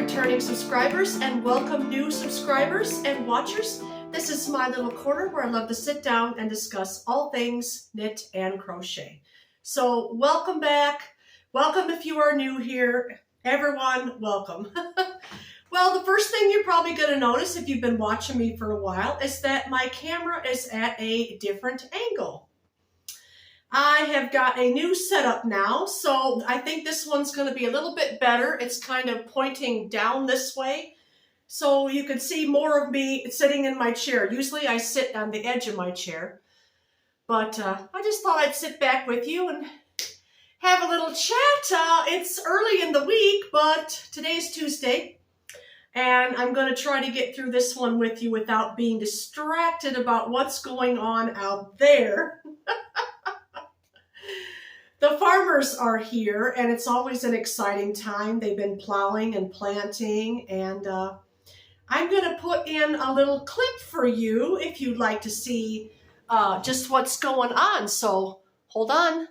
returning subscribers, and welcome new subscribers and watchers. This is my little corner where I love to sit down and discuss all things knit and crochet. So welcome back. Welcome if you are new here. Everyone, welcome. Well, the first thing you're probably going to notice if you've been watching me for a while is that my camera is at a different angle. I have got a new setup now, so I think this one's going to be a little bit better. It's kind of pointing down this way, so you can see more of me sitting in my chair. Usually I sit on the edge of my chair, but I just thought I'd sit back with you and have a little chat. It's early in the week, but today's Tuesday, and I'm going to try to get through this one with you without being distracted about what's going on out there. The farmers are here, and it's always an exciting time. They've been plowing and planting, and I'm going to put in a little clip for you if you'd like to see just what's going on. So hold on.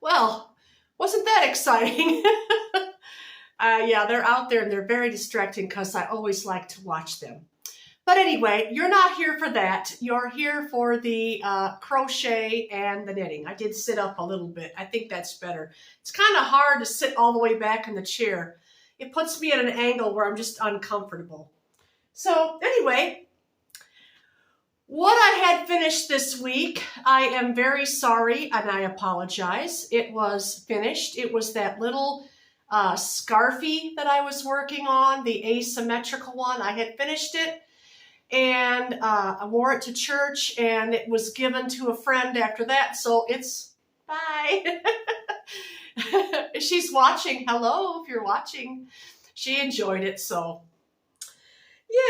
Well, wasn't that exciting? Yeah, they're out there and they're very distracting because I always like to watch them. But anyway, you're not here for that. You're here for the crochet and the knitting. I did sit up a little bit. I think that's better. It's kind of hard to sit all the way back in the chair. It puts me at an angle where I'm just uncomfortable. So anyway, what I had finished this week, I am very sorry and I apologize. It was finished. It was that little scarfie that I was working on, the asymmetrical one. I had finished it and I wore it to church, and it was given to a friend after that. So it's bye. She's watching. Hello, if you're watching. She enjoyed it, so.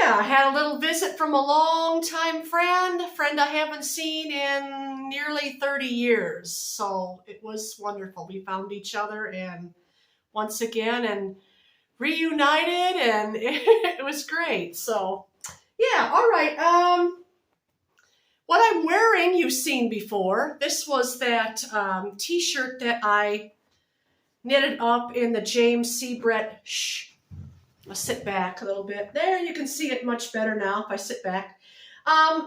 Yeah, I had a little visit from a long-time friend I haven't seen in nearly 30 years. So it was wonderful. We found each other and once again and reunited, and it was great. So yeah, all right. What I'm wearing, you've seen before. This was that t-shirt that I knitted up in the James C. Brett. I'll sit back a little bit. There, you can see it much better now if I sit back.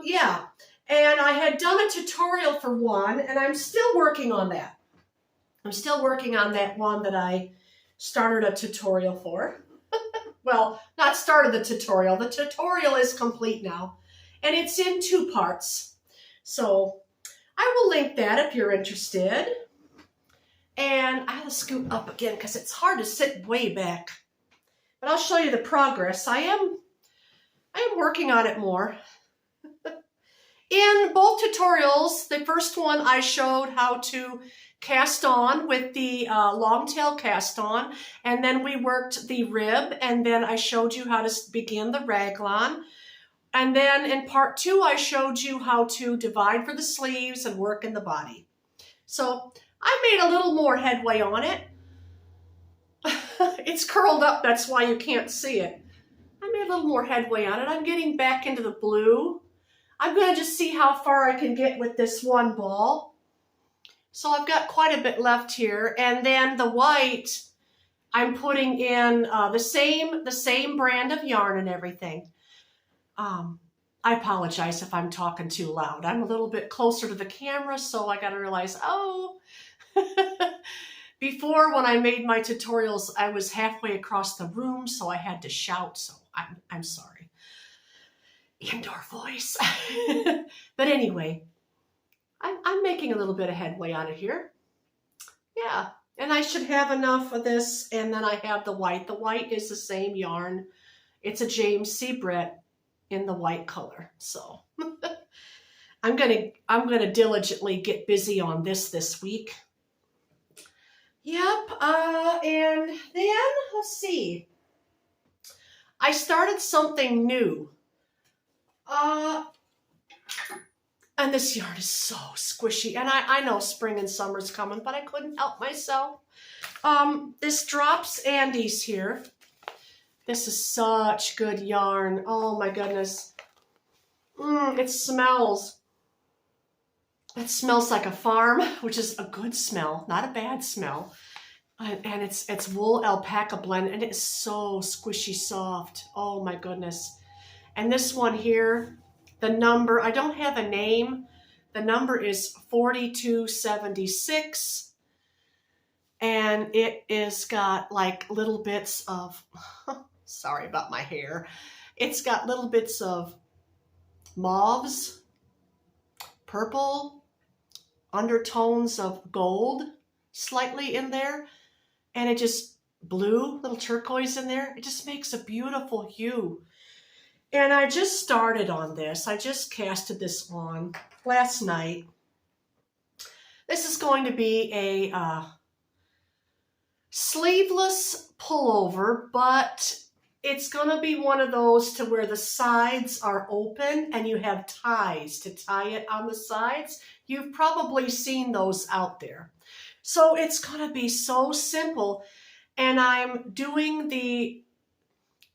Yeah, and I had done a tutorial for one, and I'm still working on that. I'm still working on that one that I started a tutorial for. Well, not started the tutorial. The tutorial is complete now, and it's in 2 parts. So I will link that if you're interested. And I have to scoot up again because it's hard to sit way back. But I'll show you the progress. I am working on it more. In both tutorials, the first one I showed how to cast on with the long tail cast on, and then we worked the rib, and then I showed you how to begin the raglan. And then in part 2, I showed you how to divide for the sleeves and work in the body. So I made a little more headway on it. It's curled up, that's why you can't see it. I made a little more headway on it. I'm getting back into the blue. I'm going to just see how far I can get with this one ball. So I've got quite a bit left here. And then the white, I'm putting in the same brand of yarn and everything. I apologize if I'm talking too loud. I'm a little bit closer to the camera, so I got to realize, oh. Before, when I made my tutorials, I was halfway across the room, so I had to shout, so I'm sorry. Indoor voice. But anyway, I'm making a little bit of headway on it here. Yeah, and I should have enough of this, and then I have the white. The white is the same yarn. It's a James C. Brett in the white color, so I'm gonna diligently get busy on this week. Yep, and then, let's see. I started something new. And this yarn is so squishy. And I know spring and summer's coming, but I couldn't help myself. This Drops Andes here. This is such good yarn. Oh my goodness. It smells like a farm, which is a good smell, not a bad smell. And it's wool alpaca blend, and it's so squishy soft. Oh my goodness. And this one here, the number, I don't have a name. The number is 4276. And it is got like little bits of, sorry about my hair. It's got little bits of mauves, purple, undertones of gold slightly in there. And it just blue, little turquoise in there. It just makes a beautiful hue. And I just started on this. I just casted this on last night. This is going to be a sleeveless pullover, but it's going to be one of those to where the sides are open and you have ties to tie it on the sides. You've probably seen those out there. So it's going to be so simple. And I'm doing the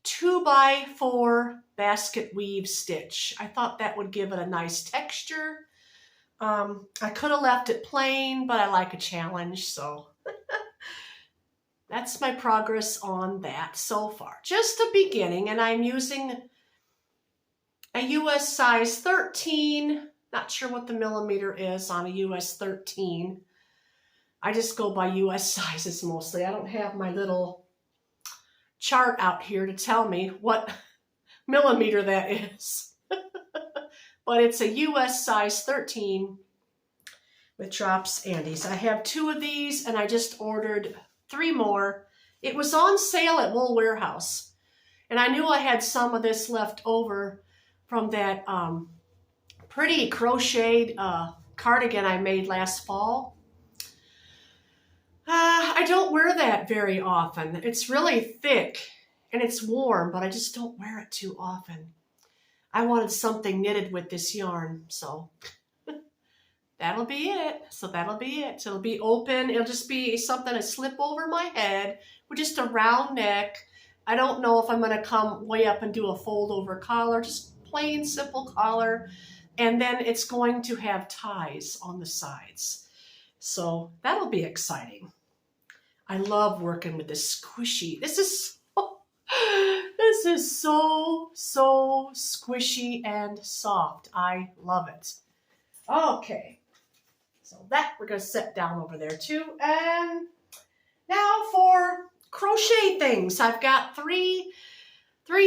2x4 basket weave stitch. I thought that would give it a nice texture. I could have left it plain, but I like a challenge, so that's my progress on that so far. Just a beginning, and I'm using a US size 13. Not sure what the millimeter is on a US 13. I just go by US sizes mostly. I don't have my little chart out here to tell me what millimeter that is. But it's a US size 13 with Drops Andes. I have 2 of these, and I just ordered 3 more. It was on sale at Wool Warehouse, and I knew I had some of this left over from that pretty crocheted cardigan I made last fall. I don't wear that very often. It's really thick and it's warm, but I just don't wear it too often. I wanted something knitted with this yarn, so that'll be it. So it'll be open. It'll just be something to slip over my head with just a round neck. I don't know if I'm going to come way up and do a fold over collar, just plain simple collar. And then it's going to have ties on the sides. So that'll be exciting. I love working with this squishy. This is so squishy and soft. I love it. Okay. So that we're going to set down over there too. And now for crochet things. I've got three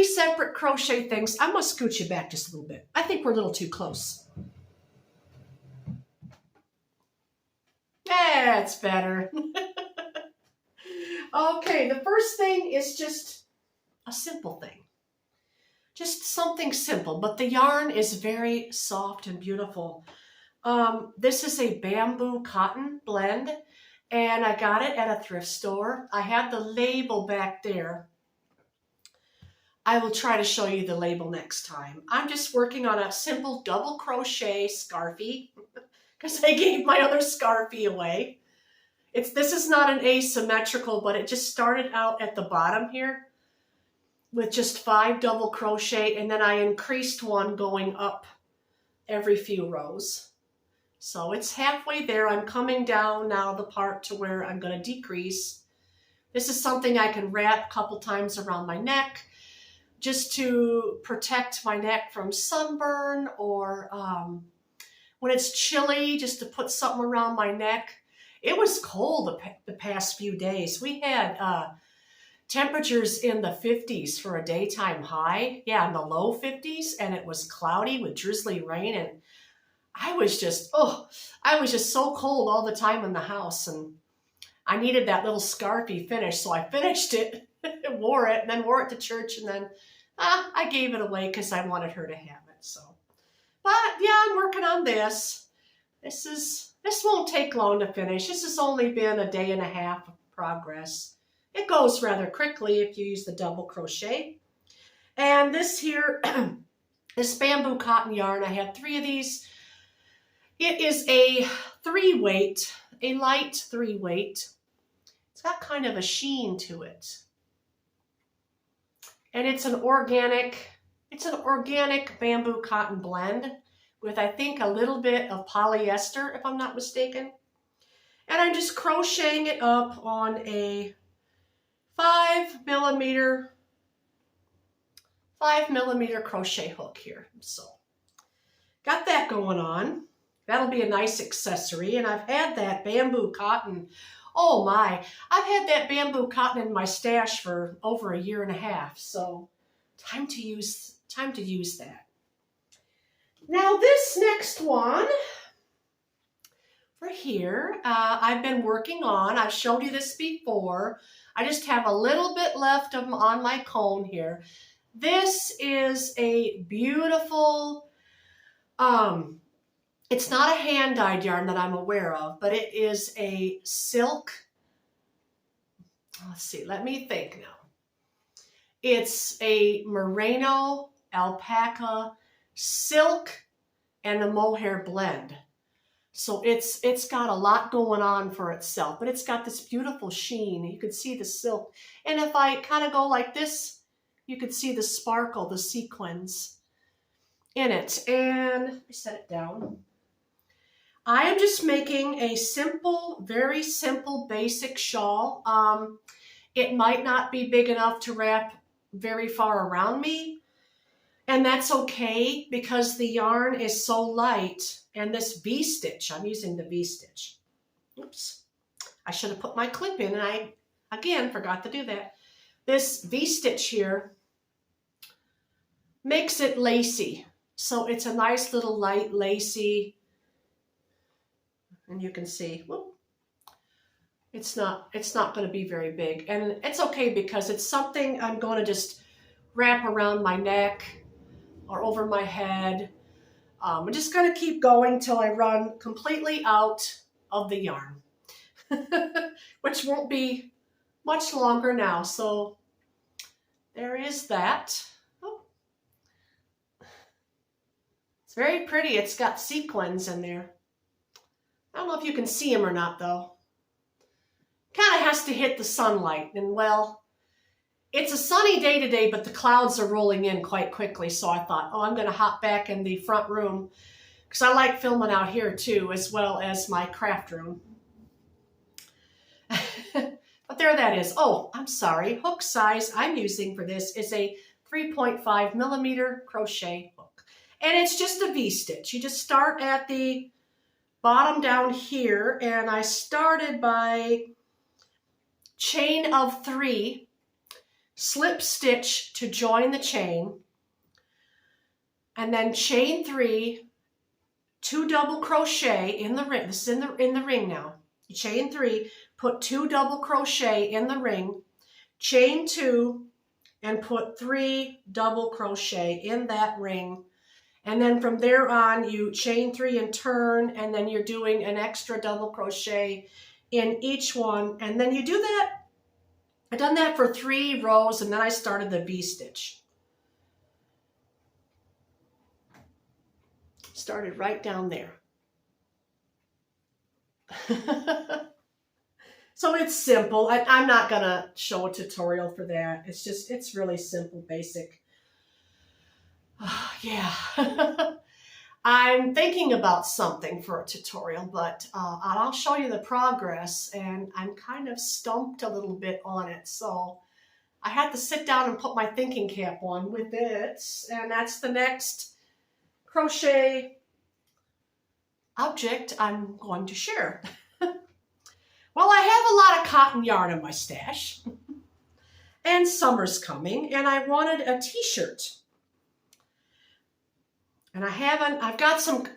separate crochet things. I'm going to scoot you back just a little bit. I think we're a little too close. That's better. Okay, the first thing is just a simple thing. Just something simple, but the yarn is very soft and beautiful. This is a bamboo cotton blend, and I got it at a thrift store. I have the label back there. I will try to show you the label next time. I'm just working on a simple double crochet scarfie because I gave my other scarfie away. This is not an asymmetrical, but it just started out at the bottom here with just 5 double crochet, and then I increased one going up every few rows. So it's halfway there. I'm coming down now the part to where I'm going to decrease. This is something I can wrap a couple times around my neck just to protect my neck from sunburn, or when it's chilly, just to put something around my neck. It was cold the past few days. We had temperatures in the 50s for a daytime high. Yeah, in the low 50s, and it was cloudy with drizzly rain, and I was just so cold all the time in the house, and I needed that little scarfie finished, so I finished it and wore it, and then wore it to church, and then I gave it away because I wanted her to have it. So, but yeah, I'm working on this. This won't take long to finish. This has only been a day and a half of progress. It goes rather quickly if you use the double crochet. And this here, this bamboo cotton yarn, I have 3 of these. It is a 3-weight, a light 3-weight. It's got kind of a sheen to it. And it's an organic bamboo cotton blend with, I think, a little bit of polyester, if I'm not mistaken. And I'm just crocheting it up on a 5mm crochet hook here. So got that going on. That'll be a nice accessory. And I've had that bamboo cotton. Oh my, I've had that bamboo cotton in my stash for over 1.5 years. So time to use that. Now this next one for here, I've been working on. I've showed you this before. I just have a little bit left of them on my cone here. This is a beautiful, it's not a hand-dyed yarn that I'm aware of, but it is a silk. Let's see, let me think now. It's a merino, alpaca, silk, and a mohair blend. So it's got a lot going on for itself, but it's got this beautiful sheen. You can see the silk. And if I kind of go like this, you could see the sparkle, the sequins in it. And let me set it down. I am just making a simple, very simple, basic shawl. It might not be big enough to wrap very far around me. And that's okay because the yarn is so light. And this V-stitch, I'm using the V-stitch. Oops, I should have put my clip in and I, again, forgot to do that. This V-stitch here makes it lacy. So it's a nice little light lacy, and you can see, whoop, it's not going to be very big. And it's okay because it's something I'm going to just wrap around my neck or over my head. I'm just going to keep going till I run completely out of the yarn, which won't be much longer now. So there is that. Oh. It's very pretty. It's got sequins in there. I don't know if you can see them or not, though. Kind of has to hit the sunlight. And, well, it's a sunny day today, but the clouds are rolling in quite quickly. So I thought, oh, I'm going to hop back in the front room because I like filming out here too, as well as my craft room. But there that is. Oh, I'm sorry. Hook size I'm using for this is a 3.5mm crochet hook. And it's just a V-stitch. You just start at the bottom down here. And I started by chain of 3. Slip stitch to join the chain, and then chain 3, 2 double crochet in the ring. This is in the ring now. Chain 3, put 2 double crochet in the ring, chain 2, and put 3 double crochet in that ring. And then from there on, you chain 3 and turn, and then you're doing an extra double crochet in each one. And then you do that. I've done that for 3 rows, and then I started the V-stitch. Started right down there. So it's simple. I'm not going to show a tutorial for that. It's really simple, basic. Yeah. I'm thinking about something for a tutorial, but I'll show you the progress, and I'm kind of stumped a little bit on it. So I had to sit down and put my thinking cap on with it, and that's the next crochet object I'm going to share. Well, I have a lot of cotton yarn in my stash, and summer's coming, and I wanted a t-shirt. And I've got some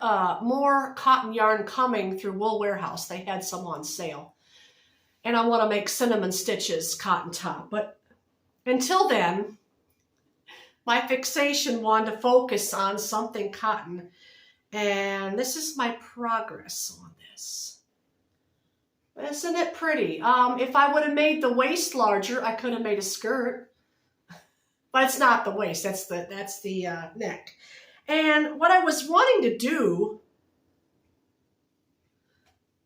more cotton yarn coming through Wool Warehouse. They had some on sale. And I want to make Cinnamon Stitches cotton top. But until then, my fixation wanted to focus on something cotton. And this is my progress on this. Isn't it pretty? If I would have made the waist larger, I could have made a skirt. But it's not the waist, that's the neck. And what I was wanting to do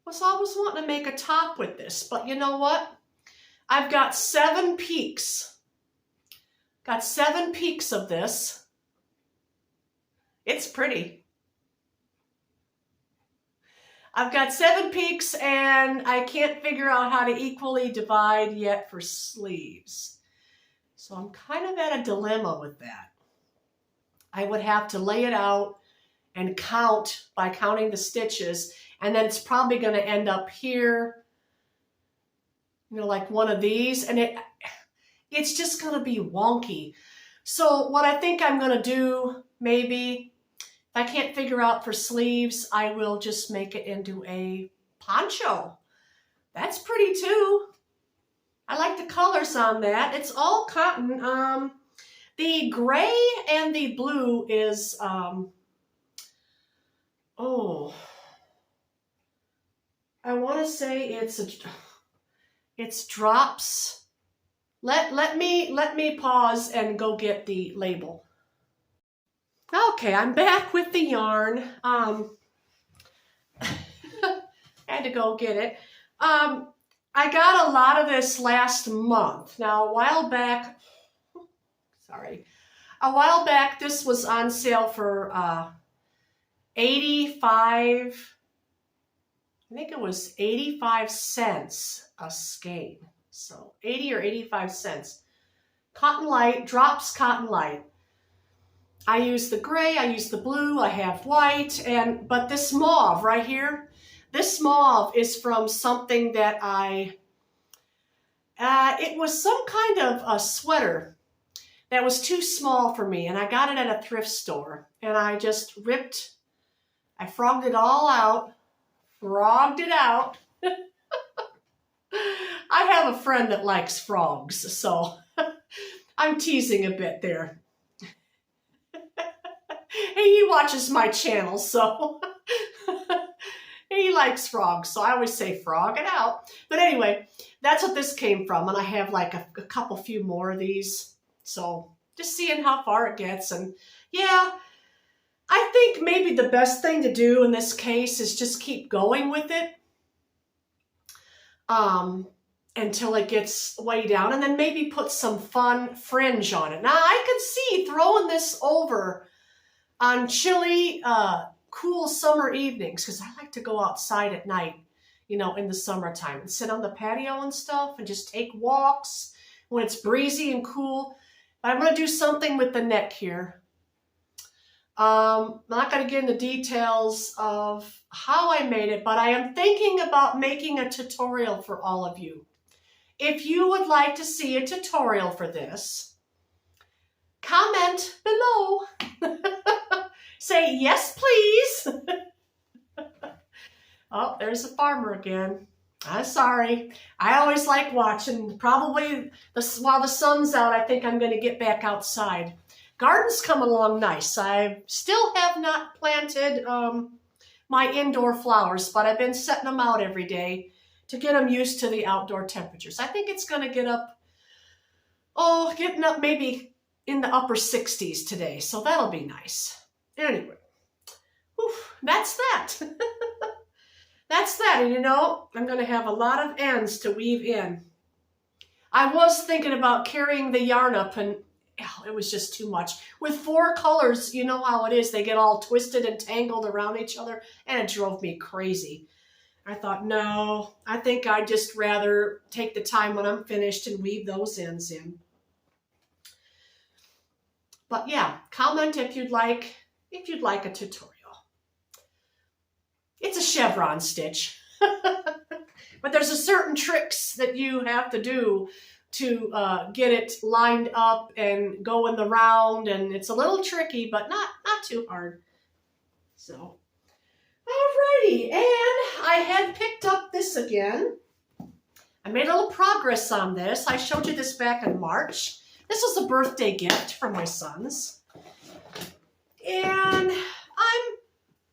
Was always wanting to make a top with this, but you know what? I've got 7 peaks. Got 7 peaks of this. It's pretty. I've got 7 peaks and I can't figure out how to equally divide yet for sleeves. So I'm kind of at a dilemma with that. I would have to lay it out and count by counting the stitches, and then it's probably going to end up here, you know, like one of these, and it's just going to be wonky. So what I think I'm going to do, maybe, if I can't figure out for sleeves, I will just make it into a poncho. That's pretty too. I like the colors on that. It's all cotton. The gray and the blue is, I want to say it's drops. Let me pause and go get the label. Okay, I'm back with the yarn. Had to go get it. I got a lot of this last month. Now, a while back, this was on sale for 85, I think it was 85 cents a skein. So 80 or 85 cents. Cotton Light, drops Cotton Light. I use the gray, I use the blue, I have white, but this mauve right here, this mauve is from something that it was some kind of a sweater that was too small for me, and I got it at a thrift store, and I just I frogged it all out, I have a friend that likes frogs, so I'm teasing a bit there. He watches my channel, so he likes frogs, so I always say frog it out. But anyway, that's what this came from, and I have like a few more of these, so just seeing how far it gets. And yeah, I think maybe the best thing to do in this case is just keep going with it until it gets way down, and then maybe put some fun fringe on it. Now, I could see throwing this over on chilly, cool summer evenings, because I like to go outside at night, you know, in the summertime and sit on the patio and stuff and just take walks when it's breezy and cool. But I'm going to do something with the neck here. I'm not going to get into details of how I made it, but I am thinking about making a tutorial for all of you. If you would like to see a tutorial for this, comment below. Say, yes, please. Oh, there's a farmer again. I'm sorry. I always like watching. Probably while the sun's out, I think I'm going to get back outside. Garden's come along nice. I still have not planted my indoor flowers, but I've been setting them out every day to get them used to the outdoor temperatures. I think it's going to get up, getting up maybe in the upper 60s today, so that'll be nice. Anyway, that's that. That's that, and you know, I'm going to have a lot of ends to weave in. I was thinking about carrying the yarn up, and it was just too much. With 4 colors, you know how it is. They get all twisted and tangled around each other, and it drove me crazy. I thought, no, I think I'd just rather take the time when I'm finished and weave those ends in. But yeah, comment if you'd like a tutorial. It's a chevron stitch. But there's a certain tricks that you have to do to get it lined up and go in the round, and it's a little tricky, but not too hard. So, alrighty, and I had picked up this again. I made a little progress on this. I showed you this back in March. This was a birthday gift from my sons. And I'm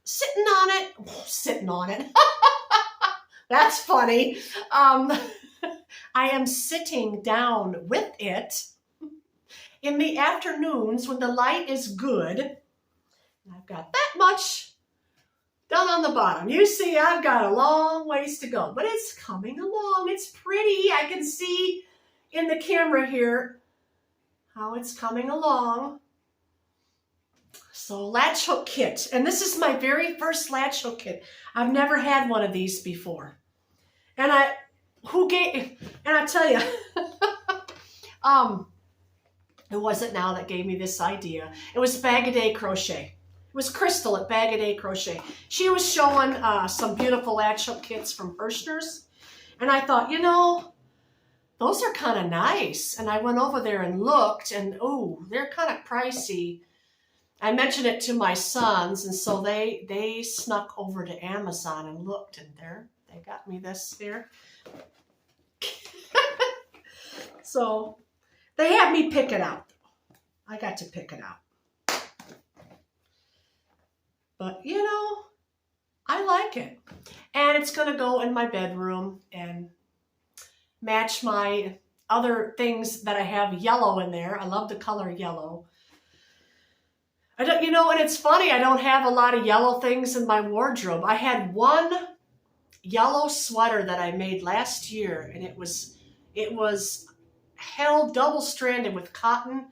sitting on it. That's funny. I am sitting down with it in the afternoons when the light is good. I've got that much Down on the bottom. You see, I've got a long ways to go, but it's coming along. It's pretty. I can see in the camera here how it's coming along. So latch hook kit. And this is my very first latch hook kit. I've never had one of these before. And I tell you, it wasn't now that gave me this idea. It was Bag-O-Day Crochet. It was Crystal at Bag-O-Day Crochet. She was showing some beautiful latch hook kits from Hirschner's. And I thought, you know, those are kind of nice. And I went over there and looked, and oh, they're kind of pricey. I mentioned it to my sons, and so they snuck over to Amazon and looked, and there they got me this here. So they had me pick it out. I got to pick it out. But, you know, I like it. And it's going to go in my bedroom and match my other things that I have yellow in there. I love the color yellow. I don't, you know, and it's funny, I don't have a lot of yellow things in my wardrobe. I had one yellow sweater that I made last year, and it was held double-stranded with cotton,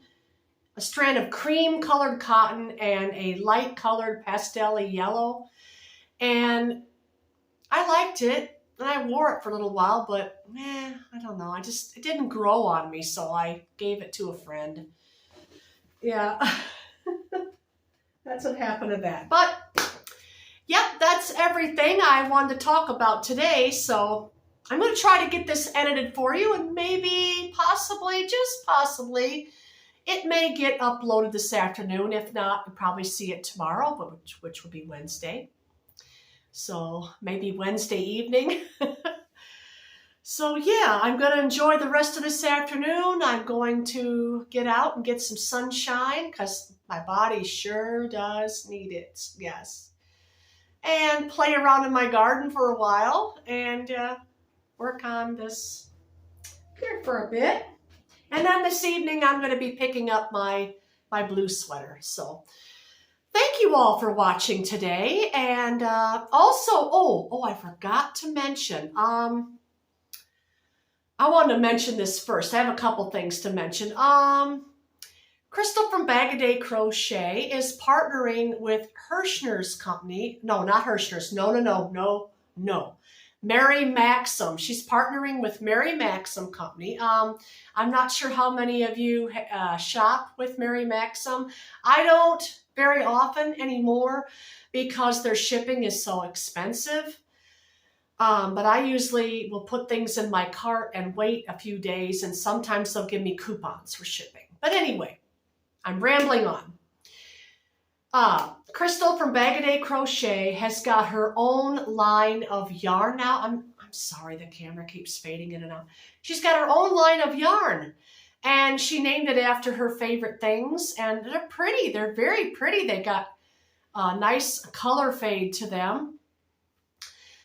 a strand of cream-colored cotton and a light-colored pastel-y yellow. And I liked it, and I wore it for a little while, but I don't know. It didn't grow on me, so I gave it to a friend. Yeah. That's what happened to that. But, yep, that's everything I wanted to talk about today. So I'm going to try to get this edited for you, and maybe, possibly, just possibly, it may get uploaded this afternoon. If not, you'll probably see it tomorrow, which will be Wednesday. So maybe Wednesday evening. So yeah, I'm going to enjoy the rest of this afternoon. I'm going to get out and get some sunshine because my body sure does need it. Yes. And play around in my garden for a while and work on this here for a bit. And then this evening, I'm going to be picking up my blue sweater. So thank you all for watching today. And also, I forgot to mention, I wanted to mention this first. I have a couple things to mention. Crystal from Bag-O-Day Crochet is partnering with Hirschner's company. No, not Hirschner's. No. Mary Maxim. She's partnering with Mary Maxim Company. I'm not sure how many of you shop with Mary Maxim. I don't very often anymore because their shipping is so expensive. But I usually will put things in my cart and wait a few days, and sometimes they'll give me coupons for shipping. But anyway, I'm rambling on. Crystal from Bag-O-Day Crochet has got her own line of yarn now. I'm sorry, the camera keeps fading in and out. She's got her own line of yarn, and she named it after her favorite things, and they're pretty. They're very pretty. They got a nice color fade to them.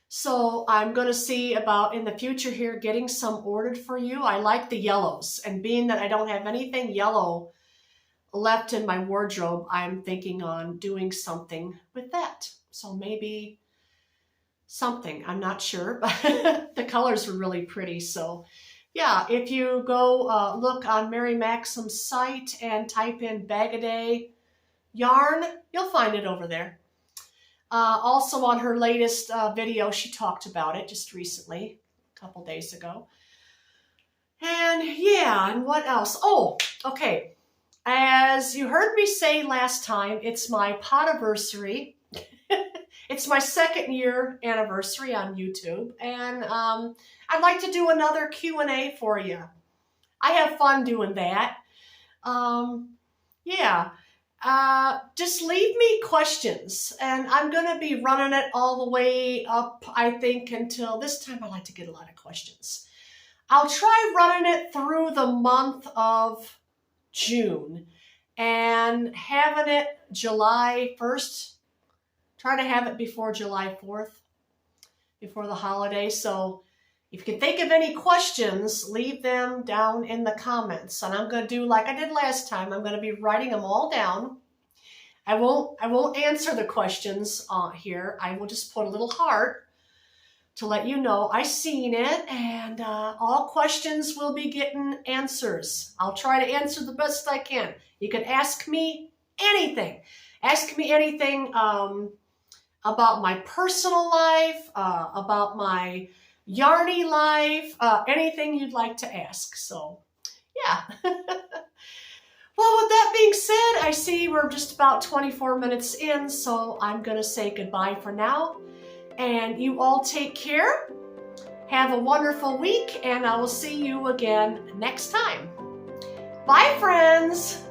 So I'm going to see about in the future here getting some ordered for you. I like the yellows, and being that I don't have anything yellow left in my wardrobe, I'm thinking on doing something with that. So maybe something, I'm not sure, but the colors are really pretty. So yeah, if you go look on Mary Maxim's site and type in Bag-O-Day yarn, you'll find it over there. Also on her latest video, she talked about it just recently, a couple days ago. And yeah, and what else? Oh, okay. As you heard me say last time, it's my podiversary. It's my 2nd year anniversary on YouTube. And I'd like to do another Q&A for you. I have fun doing that. Yeah. Just leave me questions, and I'm going to be running it all the way up, I think, until this time. I like to get a lot of questions. I'll try running it through the month of June and having it July 1st. Try to have it before July 4th, before the holiday. So if you can think of any questions, leave them down in the comments. And I'm going to do like I did last time. I'm going to be writing them all down. I won't answer the questions here. I will just put a little heart to let you know I seen it, and all questions will be getting answers. I'll try to answer the best I can. You can ask me anything. Ask me anything about my personal life, about my yarny life, anything you'd like to ask. So, yeah. Well, with that being said, I see we're just about 24 minutes in, so I'm going to say goodbye for now. And you all take care. Have a wonderful week, and I will see you again next time. Bye, friends.